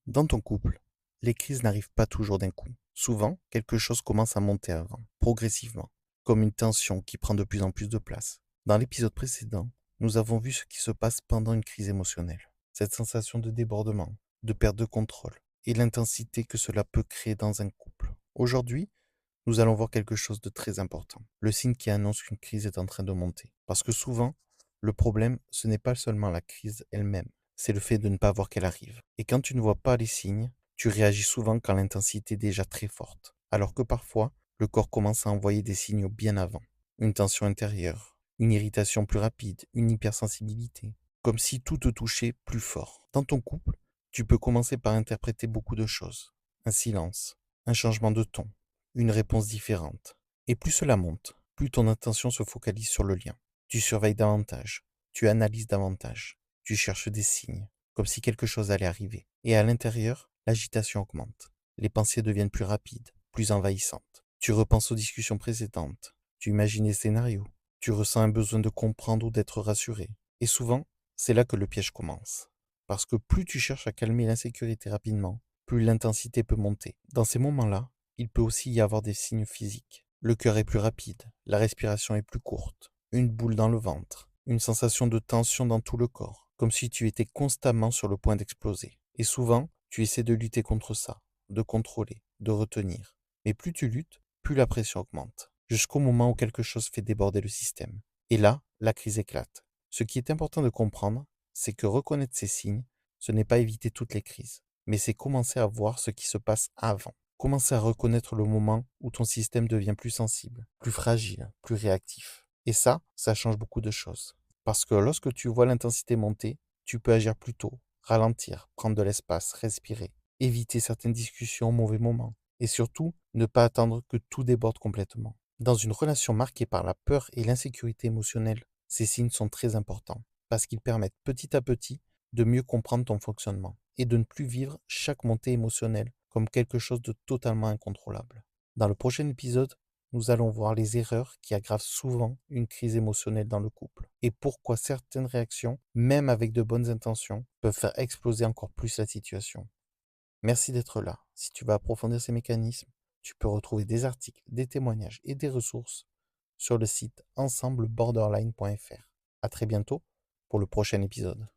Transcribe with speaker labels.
Speaker 1: Dans ton couple, les crises n'arrivent pas toujours d'un coup. Souvent, quelque chose commence à monter avant, progressivement, comme une tension qui prend de plus en plus de place. Dans l'épisode précédent, nous avons vu ce qui se passe pendant une crise émotionnelle. Cette sensation de débordement, de perte de contrôle, et l'intensité que cela peut créer dans un couple. Aujourd'hui, nous allons voir quelque chose de très important. Le signe qui annonce qu'une crise est en train de monter. Parce que souvent, le problème, ce n'est pas seulement la crise elle-même, c'est le fait de ne pas voir qu'elle arrive. Et quand tu ne vois pas les signes, tu réagis souvent quand l'intensité est déjà très forte. Alors que parfois, le corps commence à envoyer des signaux bien avant. Une tension intérieure, une irritation plus rapide, une hypersensibilité. Comme si tout te touchait plus fort. Dans ton couple, tu peux commencer par interpréter beaucoup de choses. Un silence, un changement de ton, une réponse différente. Et plus cela monte, plus ton attention se focalise sur le lien. Tu surveilles davantage, tu analyses davantage, tu cherches des signes, comme si quelque chose allait arriver. Et à l'intérieur, l'agitation augmente. Les pensées deviennent plus rapides, plus envahissantes. Tu repenses aux discussions précédentes, tu imagines des scénarios, tu ressens un besoin de comprendre ou d'être rassuré. Et souvent, c'est là que le piège commence. Parce que plus tu cherches à calmer l'insécurité rapidement, plus l'intensité peut monter. Dans ces moments-là, il peut aussi y avoir des signes physiques. Le cœur est plus rapide, la respiration est plus courte, une boule dans le ventre, une sensation de tension dans tout le corps, comme si tu étais constamment sur le point d'exploser. Et souvent, tu essaies de lutter contre ça, de contrôler, de retenir. Mais plus tu luttes, plus la pression augmente, jusqu'au moment où quelque chose fait déborder le système. Et là, la crise éclate. Ce qui est important de comprendre, c'est que reconnaître ces signes, ce n'est pas éviter toutes les crises, mais c'est commencer à voir ce qui se passe avant. Commencer à reconnaître le moment où ton système devient plus sensible, plus fragile, plus réactif. Et ça change beaucoup de choses. Parce que lorsque tu vois l'intensité monter, tu peux agir plus tôt, ralentir, prendre de l'espace, respirer, éviter certaines discussions au mauvais moment. Et surtout, ne pas attendre que tout déborde complètement. Dans une relation marquée par la peur et l'insécurité émotionnelle, ces signes sont très importants parce qu'ils permettent petit à petit de mieux comprendre ton fonctionnement et de ne plus vivre chaque montée émotionnelle comme quelque chose de totalement incontrôlable. Dans le prochain épisode, nous allons voir les erreurs qui aggravent souvent une crise émotionnelle dans le couple et pourquoi certaines réactions, même avec de bonnes intentions, peuvent faire exploser encore plus la situation. Merci d'être là. Si tu veux approfondir ces mécanismes, tu peux retrouver des articles, des témoignages et des ressources sur le site ensembleborderline.fr. À très bientôt pour le prochain épisode.